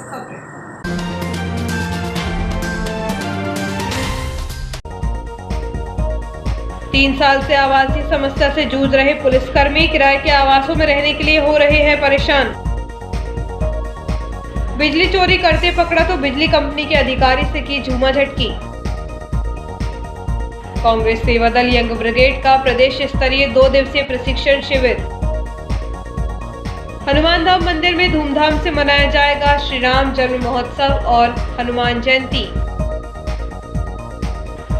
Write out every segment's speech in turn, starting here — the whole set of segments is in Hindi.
खबरें। 3 साल से आवासीय समस्या से जूझ रहे पुलिसकर्मी किराए के आवासों में रहने के लिए हो रहे हैं परेशान। बिजली चोरी करते पकड़ा तो बिजली कंपनी के अधिकारी से की झूमाझटकी। कांग्रेस सेवा दल यंग ब्रिगेड का प्रदेश स्तरीय 2 दिवसीय प्रशिक्षण शिविर। हनुमान धाम मंदिर में धूमधाम से मनाया जाएगा श्री राम जन्म महोत्सव और हनुमान जयंती।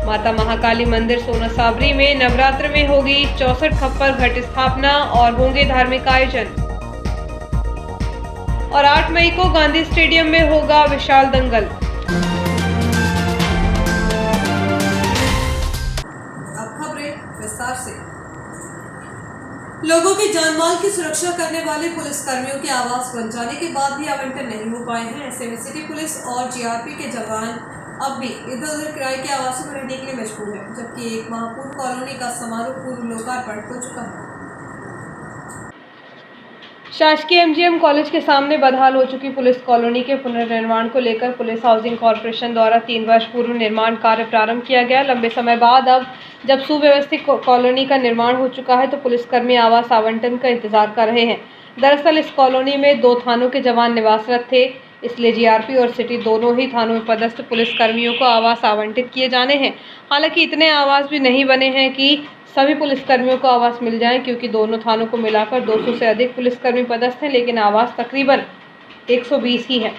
माता महाकाली मंदिर सोना साबरी में नवरात्र में होगी 64 खप्पर घट स्थापना और होंगे धार्मिक आयोजन। और 8 मई को गांधी स्टेडियम में होगा विशाल दंगल। अब खबरें विस्तार से। लोगों की जानमाल की सुरक्षा करने वाले पुलिसकर्मियों के आवास बन जाने के बाद भी आवंटन नहीं हो पाए हैं। ऐसे में सिटी पुलिस और जीआरपी के जवान अब भी इधर उधर किराए के आवासों में रहने के लिए मजबूर है, जबकि एक माह पूर्व कॉलोनी का समारोह पूर्व लोकार्पण हो चुका है। शासकीय एमजीएम कॉलेज के सामने बदहाल हो चुकी पुलिस कॉलोनी के पुनर्निर्माण को लेकर पुलिस हाउसिंग कॉर्पोरेशन द्वारा 3 वर्ष पूर्व निर्माण कार्य प्रारंभ किया गया। लंबे समय बाद अब जब सुव्यवस्थित कॉलोनी का निर्माण हो चुका है तो पुलिसकर्मी आवास आवंटन का इंतजार कर रहे हैं। दरअसल इस कॉलोनी में 2 थानों के जवान निवासरत थे, इसलिए जीआरपी और सिटी दोनों ही थानों में पदस्थ पुलिसकर्मियों को आवास आवंटित किए जाने हैं। हालांकि इतने आवास भी नहीं बने हैं कि सभी पुलिसकर्मियों को आवास मिल जाए, क्योंकि दोनों थानों को मिलाकर 200 से अधिक पुलिसकर्मी पदस्थ हैं, लेकिन आवास तकरीबन 120 ही है।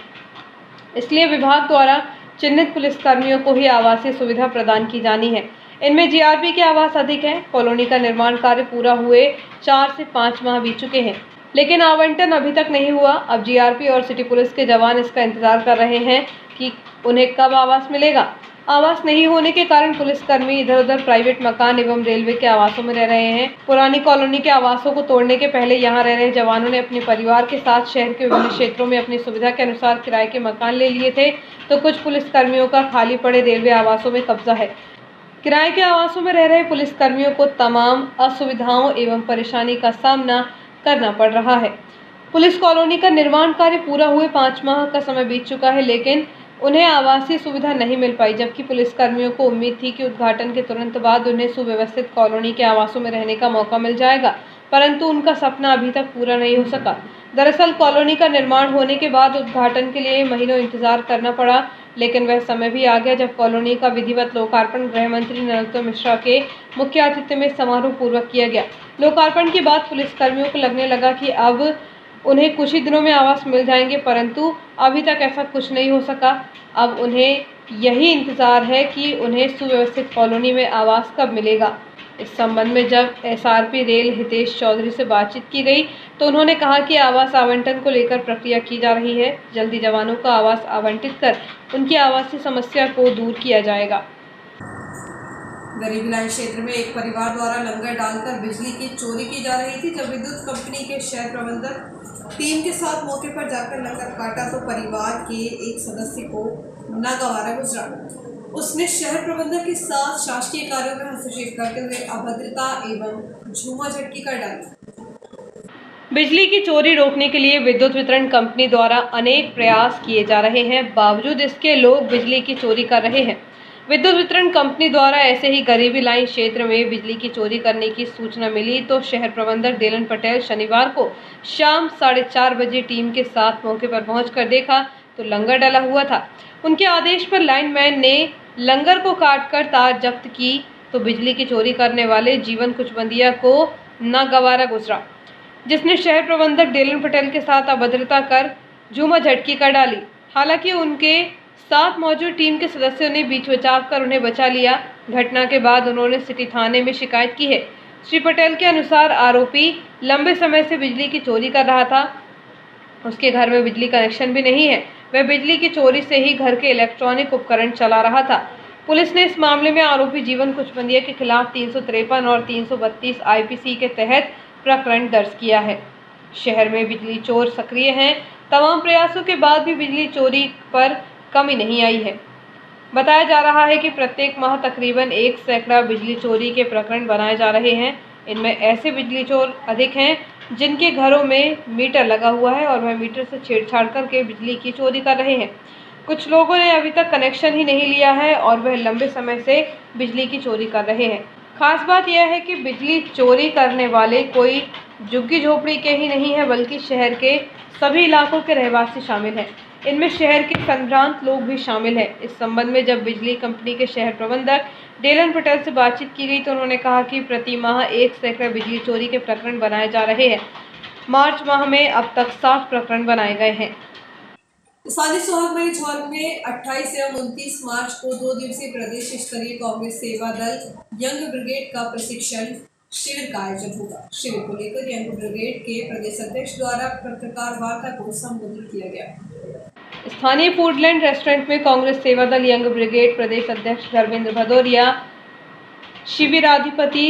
इसलिए विभाग द्वारा चिन्हित पुलिसकर्मियों को ही आवासीय सुविधा प्रदान की जानी है। इनमें जीआरपी के आवास अधिक हैं। कॉलोनी का निर्माण कार्य पूरा हुए 4 से 5 माह बीत चुके हैं, लेकिन आवंटन अभी तक नहीं हुआ। अब जीआरपी और सिटी पुलिस के जवान इसका इंतजार कर रहे हैं कि उन्हें कब आवास मिलेगा। आवास नहीं होने के कारण पुलिसकर्मी इधर उधर प्राइवेट मकान एवं रेलवे के आवासों में रह रहे हैं। पुरानी कॉलोनी के आवासों को तोड़ने के पहले यहां रह रहे जवानों ने अपने परिवार के साथ शहर के विभिन्न क्षेत्रों में अपनी सुविधा के अनुसार किराए के मकान ले लिए थे, तो कुछ पुलिसकर्मियों का खाली पड़े रेलवे आवासों में कब्जा है। किराए के आवासों में रह रहे पुलिसकर्मियों को तमाम असुविधाओं एवं परेशानी का सामना करना पड़ रहा है। पुलिस कॉलोनी का निर्माण कार्य पूरा हुए 5 माह का समय बीत चुका है, लेकिन उन्हें आवासीय सुविधा नहीं मिल पाई, जबकि पुलिसकर्मियों को उम्मीद थी कि उद्घाटन के तुरंत बाद उन्हें सुव्यवस्थित कॉलोनी के आवासों में रहने का मौका मिल जाएगा, परंतु उनका सपना अभी तक पूरा नहीं हो सका। दरअसल कॉलोनी का निर्माण होने के बाद उद्घाटन के लिए महीनों इंतजार करना पड़ा, लेकिन वह समय भी आ गया जब कॉलोनी का विधिवत लोकार्पण गृह मंत्री नरोत्तम मिश्रा के मुख्य आतिथ्य में समारोह पूर्वक किया गया। लोकार्पण के बाद पुलिसकर्मियों को लगने लगा कि अब उन्हें कुछ ही दिनों में आवास मिल जाएंगे, परंतु अभी तक ऐसा कुछ नहीं हो सका। अब उन्हें यही इंतजार है कि उन्हें सुव्यवस्थित कॉलोनी में आवास कब मिलेगा। इस संबंध में जब एसआरपी रेल हितेश चौधरी से बातचीत की गई तो उन्होंने कहा कि आवास आवंटन को लेकर प्रक्रिया की जा रही है। जल्दी जवानों को आवास आवंटित कर उनकी आवासीय समस्या को दूर किया जाएगा। गरीबी लाइन क्षेत्र में एक परिवार द्वारा लंगर डालकर बिजली की चोरी की जा रही थी। जब विद्युत कंपनी के शहर प्रबंधक टीम के साथ मौके पर जाकर लंगर काटा तो परिवार के एक सदस्य को नागवारा गुजरा। उसने शहर प्रबंधक के साथ शासकीय कार्यों में हस्तक्षेप करते हुए अभद्रता एवं झूमाझटकी कर डाली। बिजली की चोरी रोकने के लिए विद्युत वितरण कंपनी द्वारा अनेक प्रयास किए जा रहे हैं, बावजूद इसके लोग बिजली की चोरी कर रहे हैं। विद्युत वितरण कंपनी द्वारा ऐसे ही गरीबी लाइन क्षेत्र में बिजली की चोरी करने की सूचना मिली तो शहर प्रबंधक डेलन पटेल शनिवार को शाम 4:30 बजे टीम के साथ मौके पर पहुंचकर देखा तो लंगर डला हुआ था। उनके आदेश पर लाइनमैन ने लंगर को काटकर तार जब्त की तो बिजली की चोरी करने वाले जीवन कुचबंदिया को नागवारा गुजरा, जिसने शहर प्रबंधक डेलन पटेल के साथ अभद्रता कर झूमाझटकी कर डाली। हालांकि उनके साथ मौजूद टीम के सदस्यों ने बीच बचाव कर उन्हें बचा लिया। घटना के बाद उन्होंने सिटी थाने में शिकायत की है। श्री पटेल के अनुसार आरोपी लंबे समय से बिजली की चोरी कर रहा था। उसके घर में बिजली कनेक्शन भी नहीं है। वह बिजली की चोरी से ही घर के इलेक्ट्रॉनिक उपकरण चला रहा था। पुलिस ने इस मामले में आरोपी जीवन कुचबंदिया के खिलाफ 353 और 332 आईपीसी के तहत प्रकरण दर्ज किया है। शहर में बिजली चोर सक्रिय हैं। तमाम प्रयासों के बाद भी बिजली चोरी पर कमी नहीं आई है। बताया जा रहा है कि प्रत्येक माह तकरीबन 1 सैकड़ा बिजली चोरी के प्रकरण बनाए जा रहे हैं। इनमें ऐसे बिजली चोर अधिक हैं जिनके घरों में मीटर लगा हुआ है और वह मीटर से छेड़छाड़ करके बिजली की चोरी कर रहे हैं। कुछ लोगों ने अभी तक कनेक्शन ही नहीं लिया है और वह लंबे समय से बिजली की चोरी कर रहे हैं। खास बात यह है कि बिजली चोरी करने वाले कोई झुग्गी झोपड़ी के ही नहीं है, बल्कि शहर के सभी इलाकों के रहवासी शामिल हैं। इनमें शहर के संभ्रांत लोग भी शामिल हैं। इस संबंध में जब बिजली कंपनी के शहर प्रबंधक डेलन पटेल से बातचीत की गई तो उन्होंने कहा कि प्रति माह 1 सैकड़े बिजली चोरी के प्रकरण बनाए जा रहे हैं। मार्च माह में अब तक 60 प्रकरण बनाए गए हैं। स्थानीय सोहागमरी झौर में 28 एवं 29 मार्च को 2 दिवसीय प्रदेश स्तरीय कांग्रेस सेवा दल यंग ब्रिगेड का प्रशिक्षण शिविर का आयोजन होगा। शिविर को लेकर यंग ब्रिगेड के प्रदेश अध्यक्ष द्वारा पत्रकार वार्ता को संबोधित किया गया। स्थानीय फूडलैंड रेस्टोरेंट में कांग्रेस सेवा दल यंग ब्रिगेड प्रदेश अध्यक्ष धर्मेंद्र भदौरिया, शिविराधिपति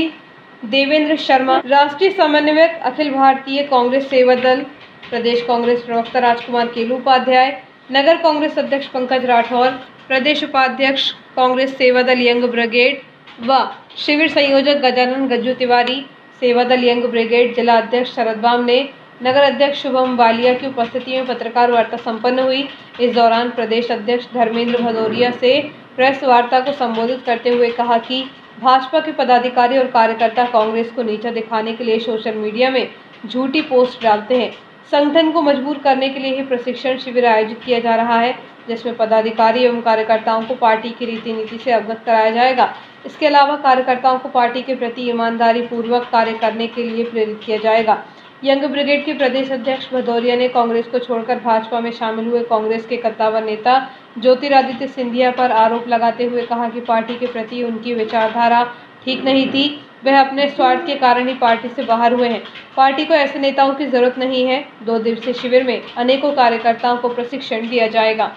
देवेंद्र शर्मा, राष्ट्रीय समन्वयक अखिल भारतीय कांग्रेस सेवा दल प्रदेश कांग्रेस प्रवक्ता राजकुमार केलू उपाध्याय, नगर कांग्रेस अध्यक्ष पंकज राठौर, प्रदेश उपाध्यक्ष कांग्रेस सेवा दल यंग ब्रिगेड व शिविर संयोजक गजानन गज्जू तिवारी, सेवा दल यंग ब्रिगेड जिला अध्यक्ष शरद बामने, नगर अध्यक्ष शुभम वालिया की उपस्थिति में पत्रकार वार्ता संपन्न हुई। इस दौरान प्रदेश अध्यक्ष धर्मेंद्र भदौरिया से प्रेस वार्ता को संबोधित करते हुए कहा कि भाजपा के पदाधिकारी और कार्यकर्ता कांग्रेस को नीचा दिखाने के लिए सोशल मीडिया में झूठी पोस्ट डालते हैं। संगठन को मजबूर करने के लिए ही प्रशिक्षण शिविर आयोजित किया जा रहा है, जिसमें पदाधिकारी एवं कार्यकर्ताओं को पार्टी की रीति नीति से अवगत कराया जाएगा। इसके अलावा कार्यकर्ताओं को पार्टी के प्रति ईमानदारी पूर्वक कार्य करने के लिए प्रेरित किया जाएगा। यंग ब्रिगेड के प्रदेश अध्यक्ष भदौरिया ने कांग्रेस को छोड़कर भाजपा में शामिल हुए कांग्रेस के कद्दावर नेता ज्योतिरादित्य सिंधिया पर आरोप लगाते हुए कहा कि पार्टी के प्रति उनकी विचारधारा ठीक नहीं थी। वह अपने स्वार्थ के कारण ही पार्टी से बाहर हुए हैं। पार्टी को ऐसे नेताओं की जरूरत नहीं है। 2 दिवसीय शिविर में अनेकों कार्यकर्ताओं को प्रशिक्षण दिया जाएगा।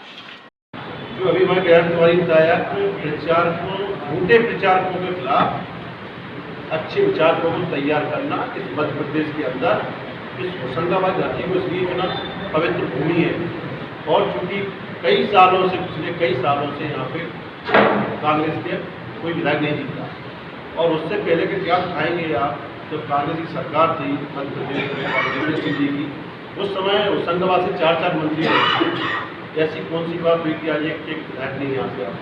जो अभी मैं बताया झूठे प्रचारकों के खिलाफ अच्छे विचारकों को तैयार करना इस मध्य प्रदेश के अंदर इस होशंगाबाद घाटी को इसलिए इतना पवित्र भूमि है और चूंकि पिछले कई सालों से यहाँ पे कांग्रेस के कोई विधायक नहीं जीता और उससे पहले के क्या खाएंगे आप, जब कांग्रेस की सरकार थी मध्य प्रदेश में देवेंद्र सिंह जी की, उस समय होशंगाबाद से 4 मंत्री थे। ऐसी कौन सी बात हुई कि आज एक विधायक नहीं यहाँ से आप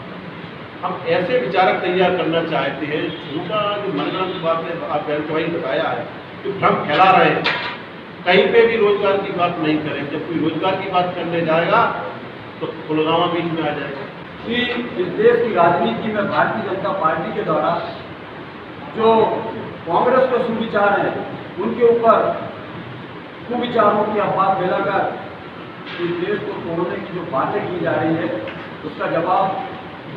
हम ऐसे विचारक तैयार करना चाहते हैं। उनका जो मनगढ़ंत बात है आप भाई बताया है कि भ्रम फैला रहे हैं, कहीं पे भी रोजगार की बात नहीं करें। जब कोई रोजगार की बात करने जाएगा तो पुलवामा बीच में आ जाएगा। कि इस देश की राजनीति में भारतीय जनता पार्टी के द्वारा जो कांग्रेस के सुविचार हैं उनके ऊपर कुविचारों की अफवाह फैलाकर इस देश को तोड़ने की जो बातें की जा रही है उसका जवाब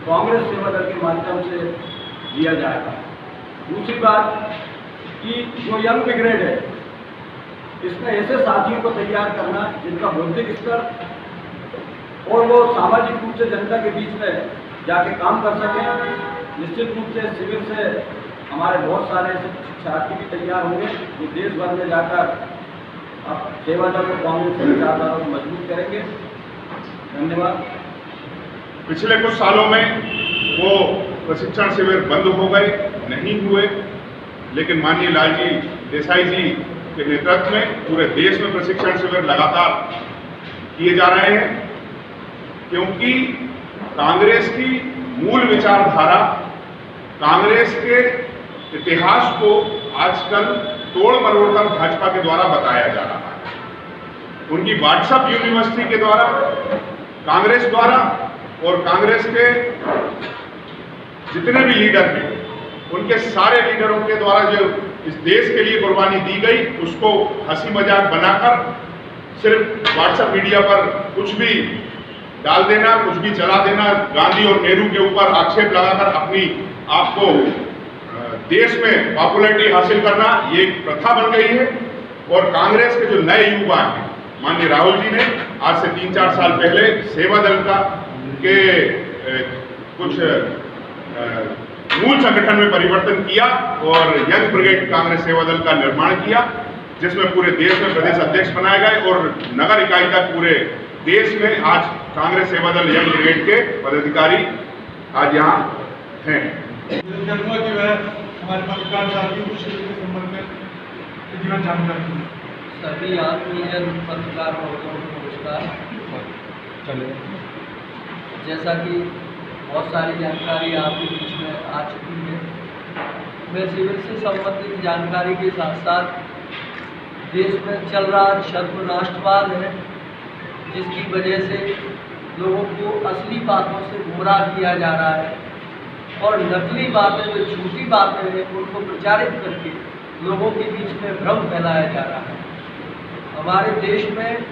कांग्रेस सेवा दल के माध्यम से दिया जाएगा। दूसरी बात कि जो यंग ब्रिगेड है इसमें ऐसे साथियों को तैयार करना जिनका बौद्धिक स्तर और वो सामाजिक रूप से जनता के बीच में जाके काम कर सकें। निश्चित रूप से शिविर से हमारे बहुत सारे ऐसे शिक्षार्थी भी तैयार होंगे जो देश भर में जाकर अब सेवा दल को कांग्रेस के विचारधारा को मजबूत करेंगे। धन्यवाद। पिछले कुछ सालों में वो प्रशिक्षण शिविर बंद हो गए, नहीं हुए, लेकिन माननीय लालजी देसाई जी के नेतृत्व में पूरे देश में प्रशिक्षण शिविर लगातार किए जा रहे हैं, क्योंकि कांग्रेस की मूल विचारधारा, कांग्रेस के इतिहास को आजकल तोड़ मरोड़ कर भाजपा के द्वारा बताया जा रहा है। उनकी व्हाट्सएप यूनिवर्सिटी के द्वारा, कांग्रेस द्वारा और कांग्रेस के जितने भी लीडर हैं उनके सारे लीडरों के द्वारा जो इस देश के लिए कुर्बानी दी गई उसको हंसी मजाक बनाकर सिर्फ व्हाट्सएप मीडिया पर कुछ भी डाल देना, कुछ भी चला देना, गांधी और नेहरू के ऊपर आक्षेप लगाकर अपनी आपको देश में पॉपुलैरिटी हासिल करना, ये एक प्रथा बन गई है। और कांग्रेस के जो नए युवा हैं, माननीय राहुल जी ने आज से 3-4 साल पहले सेवा दल का के कुछ मूल संगठन में परिवर्तन किया और यंग ब्रिगेड कांग्रेस सेवा दल का निर्माण किया, जिसमें पूरे देश में प्रदेश अध्यक्ष बनाए गए और नगर इकाई तक पूरे देश में आज कांग्रेस सेवा दल यंग ब्रिगेड के पदाधिकारी आज यहाँ हैं। हमारे पत्रकार साथियों को शिविर के संबंध में जीवन जानकारी सभी आत्मीय पत्रकार महोदयों को नमस्कार। जैसा कि बहुत सारी जानकारी आपके बीच में आ चुकी है, मैं सिविल से संबंधित जानकारी के साथ साथ देश में चल रहा छद्म राष्ट्रवाद है, जिसकी वजह से लोगों को असली बातों से गुमराह किया जा रहा है और नकली बातें, जो झूठी बातें हैं, उनको प्रचारित करके लोगों के बीच में भ्रम फैलाया जा रहा है। हमारे देश में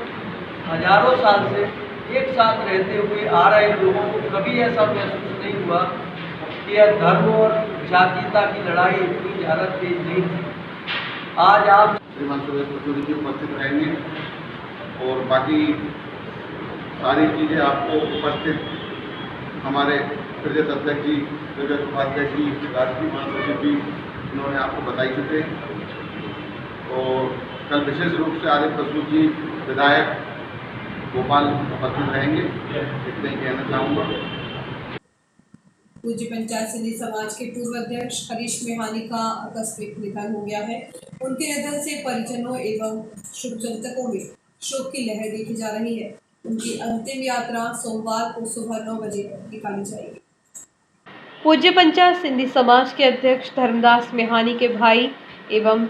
हजारों साल से एक साथ रहते हुए आ रहे लोगों को कभी ऐसा महसूस नहीं हुआ कि यह धर्म और जातीयता की लड़ाई इतनी ज़्यादा तेज नहीं थी। आज आप श्रीमान सुरेश पचौरी जी उपस्थित रहेंगे और बाकी सारी चीज़ें आपको उपस्थित हमारे प्रदेश अध्यक्ष जी, प्रदेश उपाध्यक्ष जी, राष्ट्रीय महासचिव जी, उन्होंने आपको बताई चुके। और कल विशेष रूप से आदित्य प्रसूत जी विधायक भोपाल उपस्थित रहेंगे, इतना ही कहना चाहूँगा। पूज्य पंचायत सिंधी समाज के पूर्व अध्यक्ष हरीश मेहानी का आकस्मिक निधन हो गया है। उनके निधन से परिजनों एवं शुभचिंतकों में शोक की लहर देखी जा रही है। उनकी अंतिम यात्रा सोमवार को सुबह 9 बजे निकाली जाएगी। पूज्य पंचायत सिंधी समाज के अध्यक्ष धर्मदास मेहानी के भाई एवं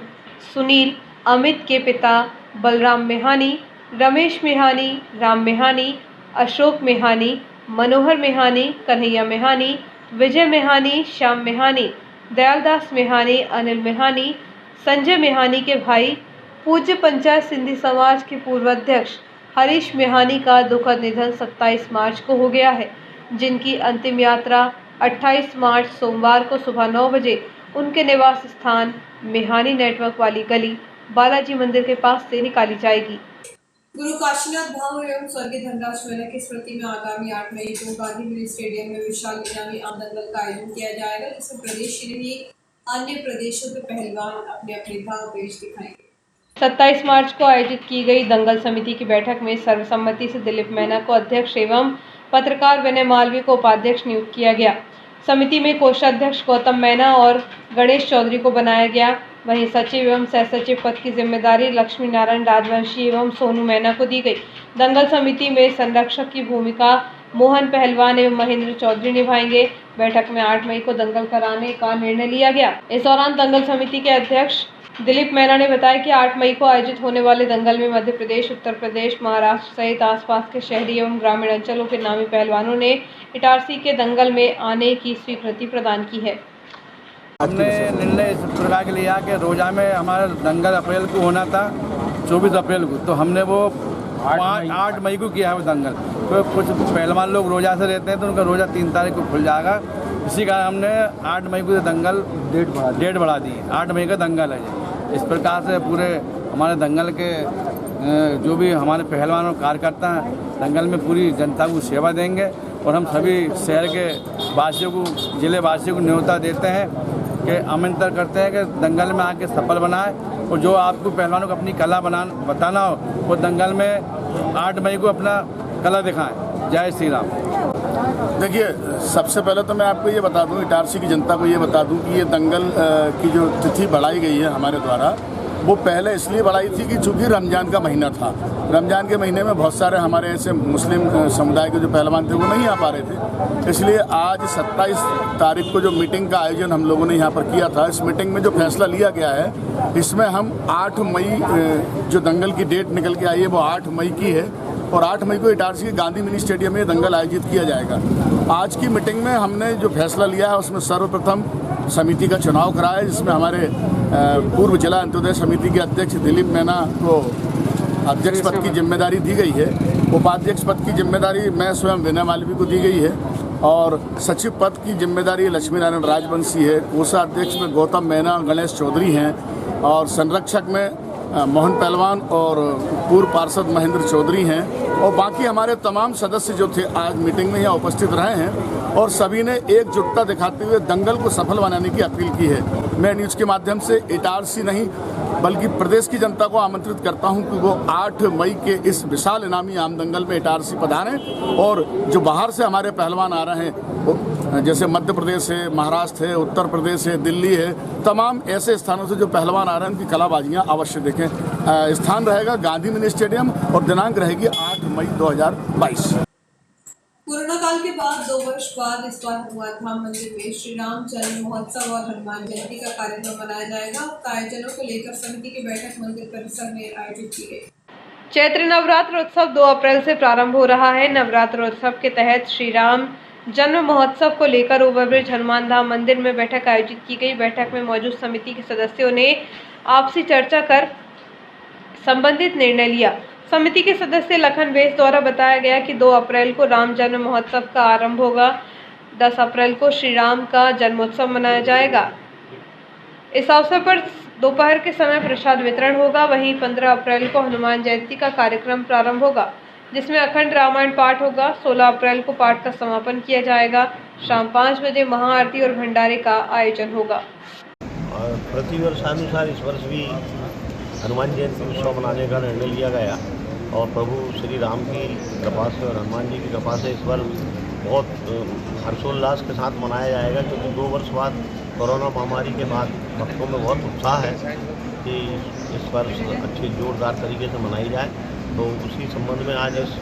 सुनील अमित के पिता बलराम मेहानी, रमेश मेहानी, राम मेहानी, अशोक मेहानी, मनोहर मेहानी, कन्हैया मेहानी, विजय मेहानी, श्याम मेहानी, दयालदास मेहानी, अनिल मेहानी, संजय मेहानी के भाई पूज्य पंचायत सिंधी समाज के पूर्व अध्यक्ष हरीश मेहानी का दुखद निधन 27 मार्च को हो गया है, जिनकी अंतिम यात्रा 28 मार्च सोमवार को सुबह 9 बजे उनके निवास स्थान मेहानी नेटवर्क वाली गली बालाजी मंदिर के पास से निकाली जाएगी। गुरु काशीनाथ धाम एवं स्वर्गीय धनराज मेहरा की स्मृति में आगामी 8 मई को गांधी मिनी स्टेडियम में विशाल इनामी आमदंगल का आयोजन किया जाएगा, जिसमें प्रदेश ही नहीं अन्य प्रदेशों के पहलवान अपने अपने दांव पेश दिखाएंगे। 27 मार्च को आयोजित की गई दंगल समिति की बैठक में सर्वसम्मति से दिलीप मैना को अध्यक्ष एवं पत्रकार विनय मालवीय को उपाध्यक्ष नियुक्त किया गया। समिति में कोषाध्यक्ष गौतम मैना और गणेश चौधरी को बनाया गया। वहीं सचिव एवं सह सचिव पद की जिम्मेदारी लक्ष्मी नारायण राजवंशी एवं सोनू मैना को दी गई। दंगल समिति में संरक्षक की भूमिका मोहन पहलवान एवं महेंद्र चौधरी निभाएंगे। बैठक में 8 मई को दंगल कराने का निर्णय लिया गया। इस दौरान दंगल समिति के अध्यक्ष दिलीप मैना ने बताया कि 8 मई को आयोजित होने वाले दंगल में मध्य प्रदेश, उत्तर प्रदेश, महाराष्ट्र सहित आसपास के शहरी एवं ग्रामीण अंचलों के नामी पहलवानों ने इटारसी के दंगल में आने की स्वीकृति प्रदान की है। हमने निर्णय इस प्रकार के लिया कि रोजा में हमारा दंगल अप्रैल को होना था, 24 अप्रैल को, तो हमने वो 8 मई को किया है वो दंगल। तो कुछ पहलवान लोग रोजा से रहते हैं तो उनका रोजा 3 तारीख को खुल जाएगा, इसी कारण हमने 8 मई को दंगल डेट बढ़ा दी। 8 मई का दंगल है। इस प्रकार से पूरे हमारे दंगल के जो भी हमारे पहलवान और कार्यकर्ता हैं, दंगल में पूरी जनता को सेवा देंगे और हम सभी शहर के वासियों को, जिले वासियों को न्योता देते हैं कि आमंत्रण करते हैं कि दंगल में आके सफल बनाए और जो आपको पहलवानों को अपनी कला बताना हो वो दंगल में 8 मई को अपना कला दिखाएं। जय श्री राम। देखिए, सबसे पहले तो मैं आपको ये बता दूं, इटारसी की जनता को ये बता दूं कि ये दंगल की जो तिथि बढ़ाई गई है हमारे द्वारा, वो पहले इसलिए बढ़ाई थी कि चूँकि रमज़ान का महीना था। रमज़ान के महीने में बहुत सारे हमारे ऐसे मुस्लिम समुदाय के जो पहलवान थे वो नहीं आ पा रहे थे, इसलिए आज 27 तारीख को जो मीटिंग का आयोजन हम लोगों ने यहाँ पर किया था, इस मीटिंग में जो फैसला लिया गया है इसमें हम 8 मई जो दंगल की डेट निकल के आई है वो 8 मई की है और 8 मई को इटारसी के गांधी मिनी स्टेडियम में दंगल आयोजित किया जाएगा। आज की मीटिंग में हमने जो फैसला लिया है उसमें सर्वप्रथम समिति का चुनाव कराया है, जिसमें हमारे पूर्व जिला अंत्योदय समिति के अध्यक्ष दिलीप मैना को अध्यक्ष पद की जिम्मेदारी दी गई है। उपाध्यक्ष पद की जिम्मेदारी मैं स्वयं विनय मालवीय को दी गई है और सचिव पद की जिम्मेदारी लक्ष्मी नारायण राजवंशी है। कोषाध्यक्ष में गौतम मैना, गणेश चौधरी हैं और संरक्षक में मोहन पहलवान और पूर्व पार्षद महेंद्र चौधरी हैं और बाकी हमारे तमाम सदस्य जो थे आज मीटिंग में यहाँ उपस्थित रहे हैं और सभी ने एकजुटता दिखाते हुए दंगल को सफल बनाने की अपील की है। मैं न्यूज़ के माध्यम से इटारसी नहीं बल्कि प्रदेश की जनता को आमंत्रित करता हूं कि वो 8 मई के इस विशाल इनामी आम दंगल में इटारसी पधारें। और जो बाहर से हमारे पहलवान आ रहे हैं, जैसे मध्य प्रदेश है, महाराष्ट्र है, उत्तर प्रदेश है, दिल्ली है, तमाम ऐसे स्थानों से जो पहलवान आ रहे हैं उनकी कलाबाजियाँ अवश्य देखें। स्थान रहेगा गांधी मिनी स्टेडियम और दिनांक रहेगी 8 मई 2022। कोरोना काल के बाद 2 वर्ष बाद इस बार हनुमान धाम मंदिर में श्री राम जन्म महोत्सव और हनुमान जयंती का कार्यक्रम मनाया जाएगा। आयोजनों को लेकर समिति की बैठक मंदिर परिसर में आयोजित की गई। चैत्र नवरात्र उत्सव 2 अप्रैल से प्रारंभ हो रहा है। नवरात्र उत्सव के तहत श्री राम जन्म महोत्सव को लेकर ओवरब्रिज हनुमान धाम मंदिर में बैठक आयोजित की गई। बैठक में मौजूद समिति के सदस्यों ने आपसी चर्चा कर संबंधित निर्णय लिया। समिति के सदस्य लखन बेस द्वारा बताया गया कि 2 अप्रैल को राम जन्म महोत्सव का आरंभ होगा। 10 अप्रैल को श्री राम का जन्मोत्सव मनाया जाएगा। इस अवसर पर दोपहर के समय प्रसाद वितरण होगा। वहीं 15 अप्रैल को हनुमान जयंती का कार्यक्रम प्रारंभ होगा, जिसमें अखंड रामायण पाठ होगा। 16 अप्रैल को पाठ का समापन किया जाएगा। शाम 5 बजे महाआरती और भंडारे का आयोजन होगा। और प्रतिवर्षानुसार इस वर्ष भी हनुमान जयंती उत्सव मनाने का निर्णय लिया गया और प्रभु श्री राम की कृपा से और हनुमान जी की कृपा से इस वर्ष बहुत हर्षोल्लास के साथ मनाया जाएगा, क्योंकि 2 वर्ष बाद कोरोना महामारी के बाद भक्तों में बहुत उत्साह है कि इस वर्ष अच्छे जोरदार तरीके से मनाई जाए। तो उसी संबंध में आज इस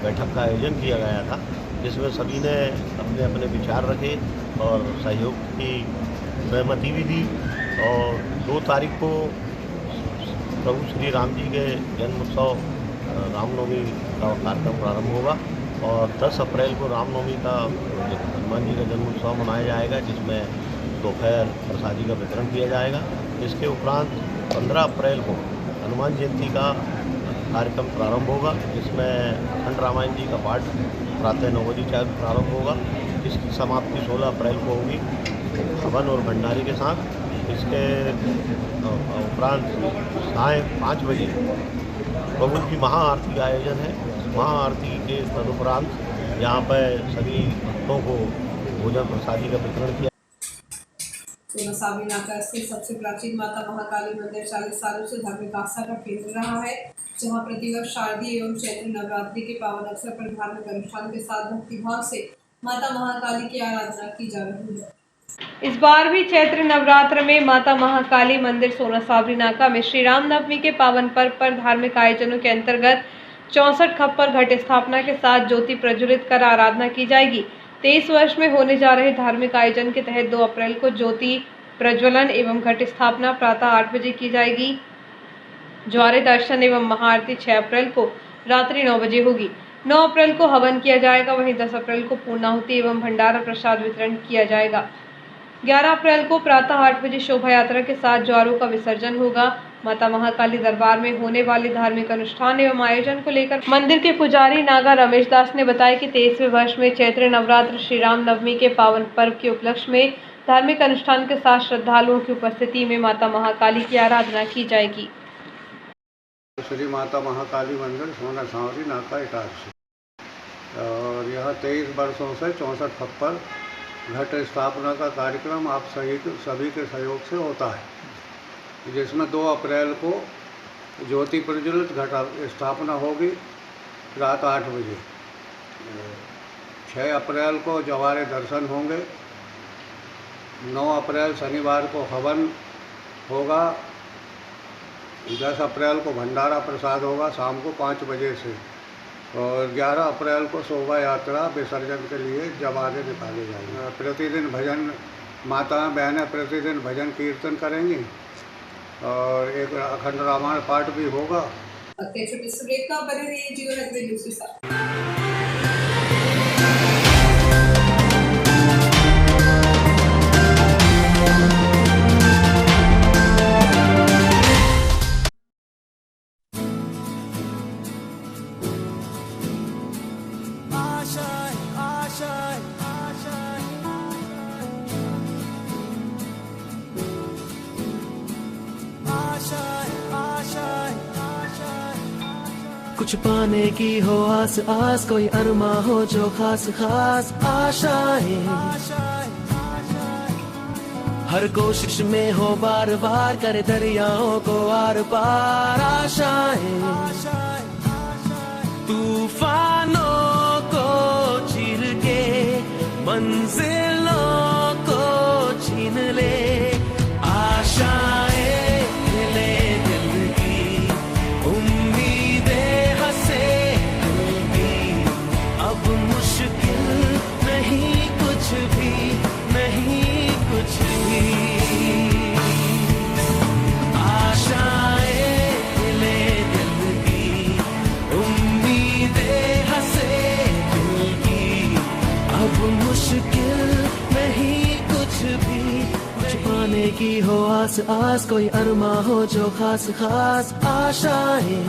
बैठक का आयोजन किया गया था, जिसमें सभी ने अपने अपने विचार रखे और सहयोग की सहमति भी दी। और 2 तारीख को प्रभु श्री राम जी के जन्मोत्सव रामनवमी का कार्यक्रम प्रारंभ होगा और 10 अप्रैल को रामनवमी का हनुमान जी का जन्मोत्सव मनाया जाएगा, जिसमें दोपहर प्रसादी का वितरण किया जाएगा। इसके उपरांत 15 अप्रैल को हनुमान जयंती का कार्यक्रम प्रारंभ होगा, जिसमें अखंड रामायण जी का पाठ प्रातः 9 बजे चाहे प्रारंभ होगा। इसकी समाप्ति 16 अप्रैल को होगी हवन और भंडारे के साथ। इसके उपरांत साय 5 बजे प्रभु की महाआरती का आयोजन है। महाआरती के तदुपरांत यहाँ पर सभी भक्तों को भोजन प्रसादी का वितरण किया। सोना साबरी नाका स्थित सबसे प्राचीन माता महाकाली मंदिर 40 सालों से धार्मिक आस्था का केंद्र रहा है, जहाँ प्रतिवर्ष शारदीय एवं चैत्र नवरात्रि के पावन अवसर पर धार्मिक अनुष्ठान के साथ भक्तिभाव से माता महाकाली की आराधना की जा रही है। इस बार भी चैत्र नवरात्र में माता महाकाली मंदिर सोना साबरी नाका में श्री राम नवमी के पावन पर्व पर धार्मिक आयोजनों के अंतर्गत 64 खप्पर घट स्थापना के साथ ज्योति प्रज्वलित कर आराधना की जाएगी। 23 वर्ष में होने जा रहे धार्मिक आयोजन के तहत 2 अप्रैल को ज्योति प्रज्वलन एवं घट स्थापना प्रातः 8 बजे की जाएगी। ज्वारे दर्शन एवं महाआरती 6 अप्रैल को रात्रि 9 बजे होगी। 9 अप्रैल को हवन किया जाएगा। वहीं 10 अप्रैल को पूर्णाहुति एवं भंडारा प्रसाद वितरण किया जाएगा। 11 अप्रैल को प्रातः 8 बजे शोभा यात्रा के साथ ज्वारों का विसर्जन होगा। माता महाकाली दरबार में होने वाले धार्मिक अनुष्ठान एवं आयोजन को लेकर मंदिर के पुजारी नागा रमेश दास ने बताया कि 23वें वर्ष में चैत्र नवरात्र श्री राम नवमी के पावन पर्व के उपलक्ष्य में धार्मिक अनुष्ठान के साथ श्रद्धालुओं की उपस्थिति में माता महाकाली की आराधना की जाएगी। श्री माता महाकाली मंदिर सोना सावरी नाका इटारसी, और यह 23 वर्षों से 64 खप्पर घट स्थापना का कार्यक्रम आप सभी के सहयोग से होता है, जिसमें 2 अप्रैल को ज्योति प्रज्वलित घट स्थापना होगी रात 8 बजे। 6 अप्रैल को जवारे दर्शन होंगे। 9 अप्रैल शनिवार को हवन होगा। 10 अप्रैल को भंडारा प्रसाद होगा शाम को 5 बजे से, और 11 अप्रैल को शोभा यात्रा विसर्जन के लिए जवारे निकाले जाएंगे। प्रतिदिन भजन माता बहनें प्रतिदिन भजन कीर्तन करेंगी और एक अखंड रामायण पाठ भी होगा। छोटे से ब्रेक का बने रहिए जीवन नगरी न्यूज़ के साथ। कुछ पाने की हो आस आस, कोई अरमा हो जो खास खास आशाएं, हर कोशिश में हो बार बार करे दरियाओं को आर पार आशाएं, तूफानों को चीर के मंजिलों को छीन ले, आशाएं ले दिल की, उम्मीदें हंसे दिल की, अब मुश्किल नहीं कुछ भी, नहीं कुछ भी, आशाएं ले दिल की, उम्मीदें हंसे दिल की, अब मुश्किल नहीं कुछ भी, कुछ पाने की हो आस आस, कोई अरमा हो जो खास खास, आशाएं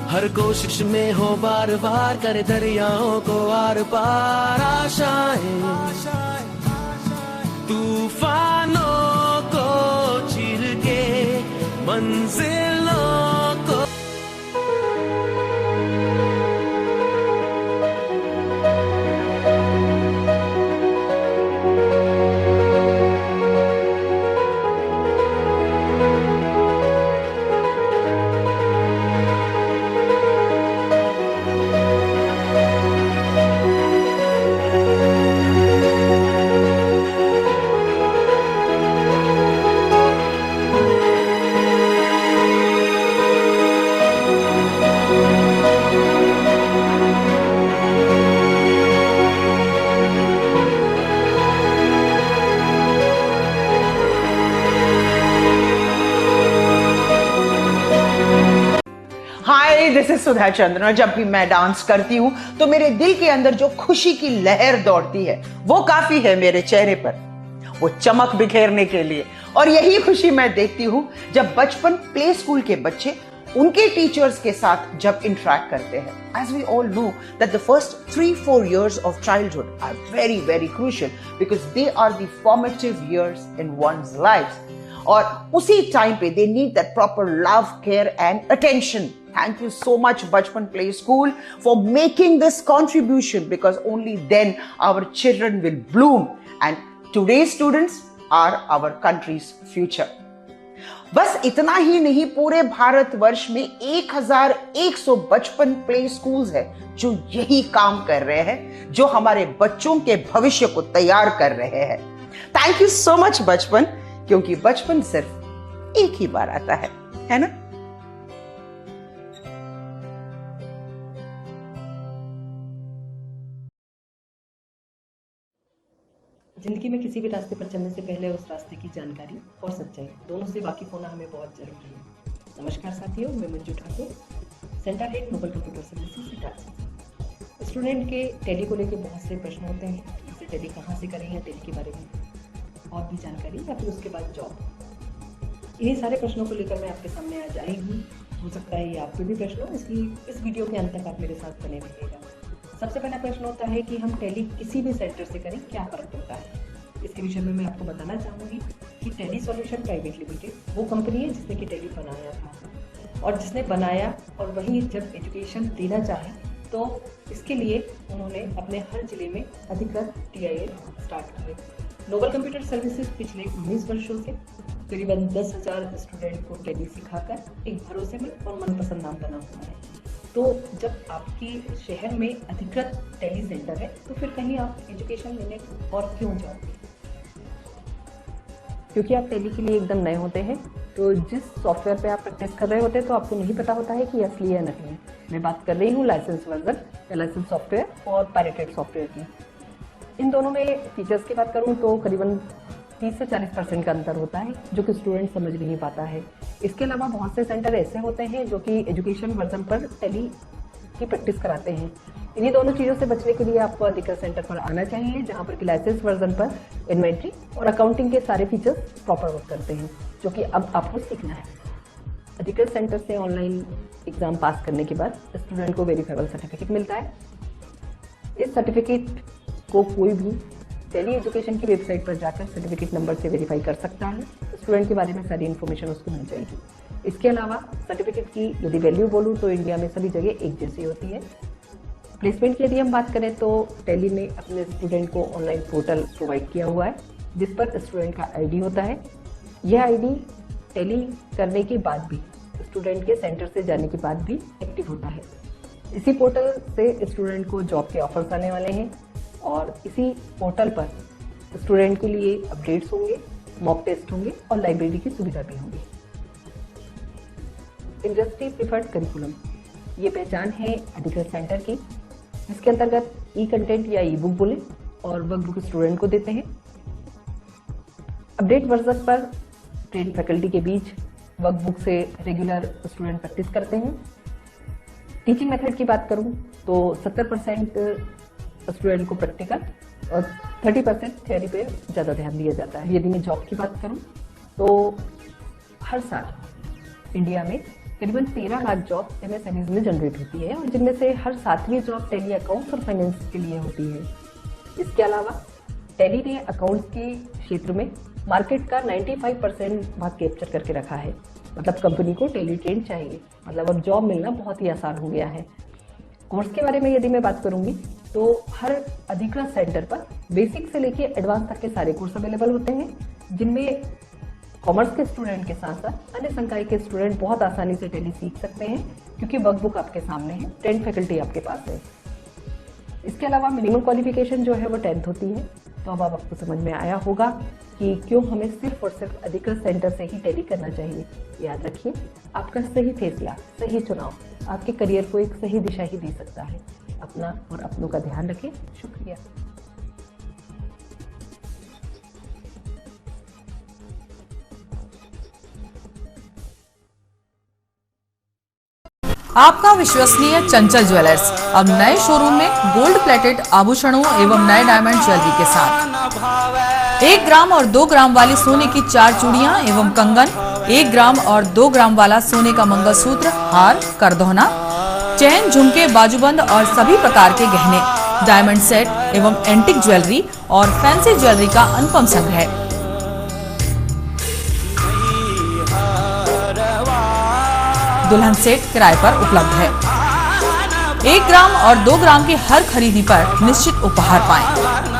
हर कोशिश में हो बार बार करे दरियाओं को आर पार आशाएं, तूफानों को चीर के मंजिलों को। हाय, दिस इज सुधा चंद्रन। और जब भी मैं डांस करती हूँ तो मेरे दिल के अंदर जो खुशी की लहर दौड़ती है वो काफी है मेरे चेहरे पर, वो चमक बिखेरने के लिए। और यही खुशी मैं देखती हूँ जब बचपन प्ले स्कूल के बच्चे उनके टीचर्स के साथ जब इंटरेक्ट करते हैं। As we all know that the first 3-4 years of childhood are very, very crucial because they are the formative years in one's life. और उसी टाइम पे they need that proper love, care and attention. Thank you so much Bachpan Play School for making this contribution, because only then our children will bloom and today's students are our country's future. बस इतना ही नहीं, पूरे भारतवर्ष में 1100 बचपन प्ले स्कूल्स है जो यही काम कर रहे हैं, जो हमारे बच्चों के भविष्य को तैयार कर रहे हैं। थैंक यू सो मच बचपन, क्योंकि बचपन सिर्फ एक ही बार आता है ना? जिंदगी में किसी भी रास्ते पर चलने से पहले उस रास्ते की जानकारी और सच्चाई दोनों से वाकिफ होना हमें बहुत जरूरी है। नमस्कार साथियों, मैं Manju Thakur, centre head Noble computer services Itarsi. Student के टैली को लेकर बहुत से प्रश्न होते हैं, जैसे टैली कहाँ से करें या टैली के बारे में और भी जानकारी, या फिर उसके बाद जॉब। इन्हीं सारे प्रश्नों को लेकर मैं आपके सामने आज आई हूँ। हो सकता है ये आपके भी प्रश्न हो, इसलिए इस वीडियो के अंत तक आप मेरे साथ बने रहिएगा। सबसे पहला प्रश्न होता है कि हम टैली किसी भी सेंटर से करें क्या फ़र्क पड़ता है। इसके विषय में मैं आपको बताना चाहूँगी कि टैली सॉल्यूशन प्राइवेट लिमिटेड वो कंपनी है जिसने कि टैली बनाया था, और जिसने बनाया और वहीं जब एजुकेशन देना चाहे तो इसके लिए उन्होंने अपने हर जिले में अधिकृत TIL स्टार्ट किए। नोबल कंप्यूटर सर्विसेज पिछले 19 वर्षों से करीबन 10,000 स्टूडेंट को टैली सिखाकर एक भरोसेमंद और मनपसंद नाम बना हुआ है। तो जब आपके शहर में अधिकृत टैली सेंटर है तो फिर कहीं आप एजुकेशन लेने और क्यों जाओगे, क्योंकि आप टैली के लिए एकदम नए होते हैं। तो जिस सॉफ्टवेयर पे आप प्रैक्टिस कर रहे होते हैं तो आपको नहीं पता होता है कि असली या नकली है। मैं बात कर रही हूँ लाइसेंस वर्जन या लाइसेंस सॉफ्टवेयर और पायरेटेड सॉफ्टवेयर की। इन दोनों में फीचर्स की बात करूँ तो करीबन 30 से 40% का अंतर होता है, जो कि स्टूडेंट समझ नहीं पाता है। इसके अलावा बहुत से सेंटर ऐसे होते हैं जो कि एजुकेशन वर्जन पर टैली की प्रैक्टिस कराते हैं। इन्हीं दोनों चीज़ों से बचने के लिए आपको अधिकृत सेंटर पर आना चाहिए, जहां पर कि लाइसेंस वर्जन पर इन्वेंट्री और अकाउंटिंग के सारे फीचर्स प्रॉपर वर्क करते हैं, जो कि अब आपको सीखना है। अधिकृत सेंटर से ऑनलाइन एग्जाम पास करने के बाद स्टूडेंट को वेरीफाइबल सर्टिफिकेट मिलता है। इस सर्टिफिकेट को कोई भी टैली एजुकेशन की वेबसाइट पर जाकर सर्टिफिकेट नंबर से वेरीफाई कर सकता है। स्टूडेंट के बारे में सारी इन्फॉर्मेशन उसको मिल जाएगी। इसके अलावा सर्टिफिकेट की यदि वैल्यू बोलूँ तो इंडिया में सभी जगह एक जैसी होती है। प्लेसमेंट की यदि हम बात करें तो टेली ने अपने स्टूडेंट को ऑनलाइन पोर्टल प्रोवाइड किया हुआ है जिस पर स्टूडेंट का आईडी होता है। यह आईडी टेली करने के बाद भी स्टूडेंट के सेंटर से जाने के बाद भी एक्टिव होता है। इसी पोर्टल से स्टूडेंट को जॉब के ऑफर्स आने वाले हैं और इसी पोर्टल पर स्टूडेंट के लिए अपडेट्स होंगे, मॉक टेस्ट होंगे और लाइब्रेरी की सुविधा भी होगी। इंडस्ट्री प्रिफर्ड करिकुलम ये पहचान है अधिकृत सेंटर की, जिसके अंतर्गत ई कंटेंट या ई बुक बोले और वर्कबुक स्टूडेंट को देते हैं। अपडेट वर्जन पर ट्रेन फैकल्टी के बीच वर्कबुक से रेगुलर स्टूडेंट प्रैक्टिस करते हैं। टीचिंग मेथड की बात करूं तो 70% स्टूडेंट को प्रैक्टिकल और 30% थ्योरी पे ज़्यादा ध्यान दिया जाता है। यदि मैं जॉब की बात करूं तो हर साल इंडिया में करीबन 13 लाख जॉब MSMEs में जनरेट होती है और जिनमें से हर 7वीं जॉब टेली अकाउंट्स और फाइनेंस के लिए होती है। इसके अलावा टेली ने अकाउंट्स के क्षेत्र में मार्केट का 95% भाग कैप्चर करके रखा है। मतलब कंपनी को टेली ट्रेन चाहिए, मतलब अब जॉब मिलना बहुत ही आसान हो गया है। कोर्स के बारे में यदि मैं बात करूंगी तो हर अधिकृत सेंटर पर बेसिक से लेकर एडवांस तक के सारे कोर्स अवेलेबल होते हैं, जिनमें कॉमर्स के स्टूडेंट के साथ साथ अन्य संकाय के स्टूडेंट बहुत आसानी से टेली सीख सकते हैं क्योंकि वर्कबुक आपके सामने है, ट्रेंड फैकल्टी आपके पास है। इसके अलावा मिनिमम क्वालिफिकेशन जो है वो 10th होती है। तो अब आपको समझ में आया होगा कि क्यों हमें सिर्फ और सिर्फ अधिकृत सेंटर से ही टेली करना चाहिए। याद रखिए, आपका सही फैसला, सही चुनाव आपके करियर को एक सही दिशा ही दे सकता है। अपना और अपनों का ध्यान रखें। शुक्रिया। आपका विश्वसनीय चंचल ज्वेलर्स अब नए शोरूम में गोल्ड प्लेटेड आभूषणों एवं नए डायमंड ज्वेलरी के साथ 1 ग्राम और 2 ग्राम वाली सोने की 4 चूड़ियां एवं कंगन, 1 ग्राम और 2 ग्राम वाला सोने का मंगलसूत्र, हार, करदौना, चैन, झुमके, बाजूबंद और सभी प्रकार के गहने, डायमंड सेट एवं एंटिक ज्वेलरी और फैंसी ज्वेलरी का अनुपम संग्रह। दुल्हन सेट किराए पर उपलब्ध है। 1 ग्राम और 2 ग्राम की हर खरीदी पर निश्चित उपहार पाएं।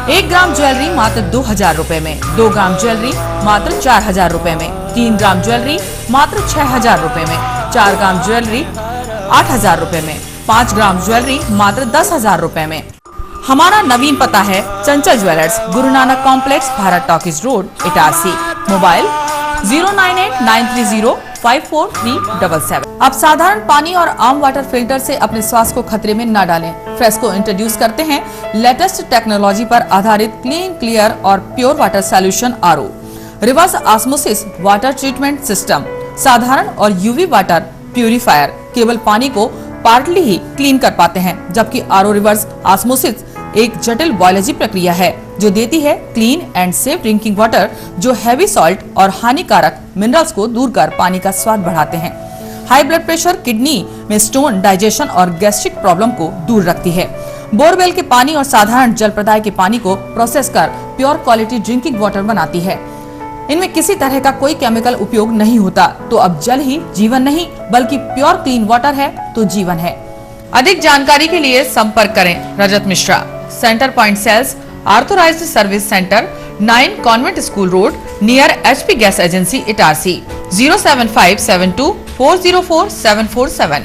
1 ग्राम ज्वेलरी मात्र 2000 रुपए में, 2 ग्राम ज्वेलरी मात्र 4000 रुपए में, 3 ग्राम ज्वेलरी मात्र 6000 रुपए में, 4 ग्राम ज्वेलरी 8000 रुपए में, 5 ग्राम ज्वेलरी मात्र 10000 रुपए में। हमारा नवीन पता है चंचल jewellers, Guru Nanak complex, Bharat talkies road, Itarsi. Mobile 09893054377। अब साधारण पानी और आम वाटर फिल्टर से अपने स्वास्थ्य को खतरे में न डालें। फ्रेस्को इंट्रोड्यूस करते हैं लेटेस्ट टेक्नोलॉजी पर आधारित क्लीन, क्लियर और pure water solution RO, reverse osmosis water treatment system, साधारण और UV वाटर प्यूरिफायर केवल पानी को पार्टली ही क्लीन कर पाते हैं, जबकि RO रिवर्स ऑस्मोसिस एक जटिल बायोलॉजी प्रक्रिया है जो देती है clean and safe drinking water, जो हैवी सॉल्ट और हानिकारक मिनरल्स को दूर कर पानी का स्वाद बढ़ाते हैं। हाई ब्लड प्रेशर, किडनी में स्टोन, डाइजेशन और गैस्ट्रिक प्रॉब्लम को दूर रखती है। बोरवेल के पानी और साधारण जल प्रदाय के पानी को प्रोसेस कर प्योर क्वालिटी ड्रिंकिंग वाटर बनाती है। इनमें किसी तरह का कोई केमिकल उपयोग नहीं होता। तो अब जल ही जीवन नहीं बल्कि प्योर क्लीन वाटर है तो जीवन है। अधिक जानकारी के लिए संपर्क करें Rajat Mishra, centre point sales, authorised service centre, 9 convent school road, near HP gas agency, Itarsi. 07572404747।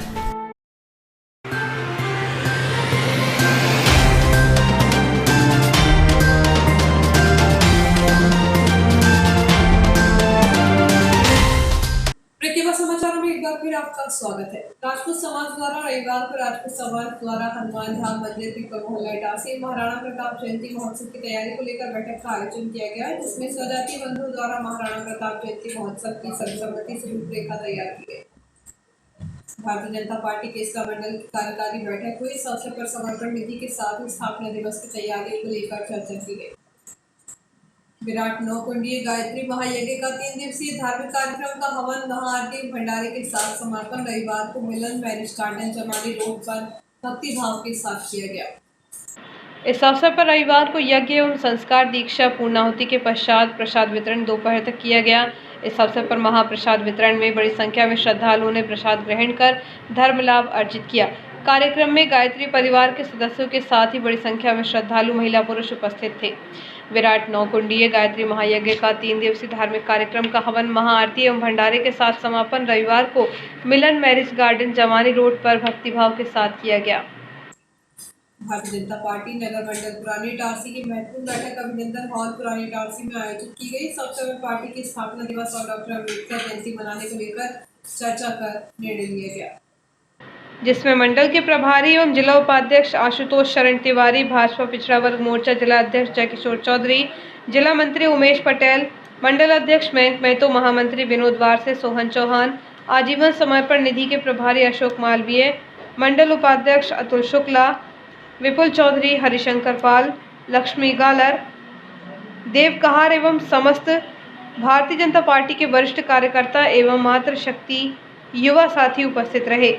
समाचारों में एक बार फिर आपका स्वागत है। राजपूत समाज द्वारा रविवार को राजपूत समाज द्वारा हनुमान धाम मंदिर पीपल मोहल्ला इटारसी महाराणा प्रताप जयंती महोत्सव की तैयारी को लेकर बैठक का आयोजन किया गया है, जिसमें स्वजातीय बंधुओं द्वारा महाराणा प्रताप जयंती महोत्सव की सर्वसम्मति से रूपरेखा तैयार की गई। भारतीय जनता पार्टी के इसका मंडल की कार्यकारी बैठक हुई। इस अवसर पर समर्पण निधि के साथ ही स्थापना दिवस की तैयारी को लेकर चर्चा की गई। विराट नौकुंडीय गायत्री महायज्ञ का 3 दिवसीय धार्मिक कार्यक्रम का हवन, महाआरती, भंडारे के साथ समापन रविवार को मिलन मैरिज गार्डन, चमारी रोड पर भक्ति भाव के साथ किया गया। इस अवसर पर रविवार को यज्ञ एवं संस्कार, दीक्षा, पूर्णाहुति के पश्चात प्रसाद वितरण दोपहर तक किया गया। इस अवसर पर महाप्रसाद वितरण में बड़ी संख्या में श्रद्धालुओं ने प्रसाद ग्रहण कर धर्म लाभ अर्जित किया। कार्यक्रम में गायत्री परिवार के सदस्यों के साथ ही बड़ी संख्या में श्रद्धालु महिला पुरुष उपस्थित थे। विराट नौकुंडीय गायत्री महायज्ञ का 3 दिवसीय धार्मिक कार्यक्रम का हवन, महाआरती एवं भंडारे के साथ समापन रविवार को मिलन मैरिज गार्डन जवानी रोड पर भक्तिभाव के साथ किया गया। भारतीय जनता पार्टी नगर मंडल पुरानी इटारसी की महत्वपूर्ण बैठक अभिनंदन हॉल पुरानी इटारसी में आयोजित की गई। इस अवसर में पार्टी की स्थापना दिवस और डॉक्टर अम्बेडकर जयंती मनाने को लेकर चर्चा कर निर्णय लिया गया, जिसमें मंडल के प्रभारी एवं जिला उपाध्यक्ष आशुतोष शरण तिवारी, भाजपा पिछड़ा वर्ग मोर्चा जिला अध्यक्ष जयकिशोर चौधरी, जिला मंत्री उमेश पटेल, मंडल अध्यक्ष मयंक महतो, महामंत्री विनोद वारसे, सोहन चौहान, आजीवन समर्पण निधि के प्रभारी अशोक मालवीय, मंडल उपाध्यक्ष अतुल शुक्ला, विपुल चौधरी, हरिशंकर पाल, लक्ष्मी गालर, देव कहार एवं समस्त भारतीय जनता पार्टी के वरिष्ठ कार्यकर्ता एवं मातृशक्ति युवा साथी उपस्थित रहे।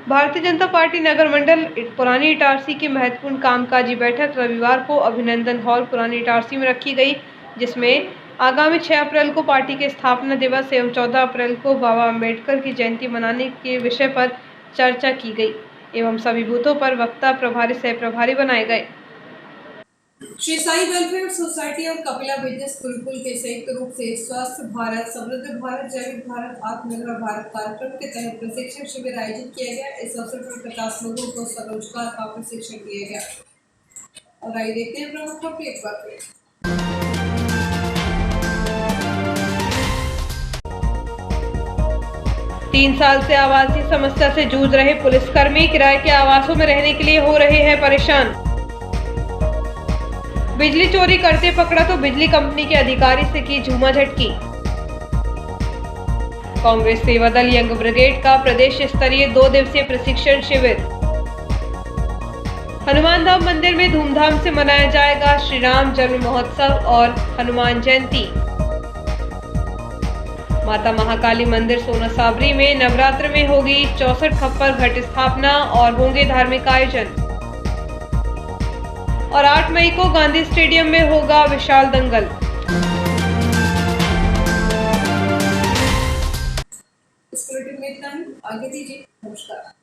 भारतीय जनता पार्टी नगर मंडल पुरानी इटारसी की महत्वपूर्ण कामकाजी बैठक रविवार को अभिनंदन हॉल पुरानी इटारसी में रखी गई, जिसमें आगामी 6 अप्रैल को पार्टी के स्थापना दिवस एवं 14 अप्रैल को बाबा अम्बेडकर की जयंती मनाने के विषय पर चर्चा की गई एवं सभी बूथों पर वक्ता, प्रभारी, सह प्रभारी बनाए गए। श्री साई वेलफेयर सोसाइटी और कपिला बिजनेस गुरुकुल के संयुक्त रूप से स्वस्थ भारत, समृद्ध भारत, जैविक भारत, आत्मनिर्भर भारत कार्यक्रम के तहत प्रशिक्षण शिविर आयोजित किया गया। इस अवसर पर 50 लोगों को स्वरोजगार का प्रशिक्षण दिया गया। और आइए देखते हैं प्रमुख खबरें एक बार फिर। 3 साल से आवासीय समस्या से जूझ रहे पुलिसकर्मी किराए के आवासों में रहने के लिए हो रहे हैं परेशान। बिजली चोरी करते पकड़ा तो बिजली कंपनी के अधिकारी से की झूमाझटकी। कांग्रेस सेवा दल यंग ब्रिगेड का प्रदेश स्तरीय 2 दिवसीय प्रशिक्षण शिविर। हनुमान धाम मंदिर में धूमधाम से मनाया जाएगा श्री राम जन्म महोत्सव और हनुमान जयंती। माता महाकाली मंदिर सोना साबरी में नवरात्र में होगी 64 खप्पर घट स्थापना और होंगे धार्मिक आयोजन। और 8 मई को गांधी स्टेडियम में होगा विशाल दंगल। इस बुलेटिन में इतना ही, आगे दीजिए, नमस्कार।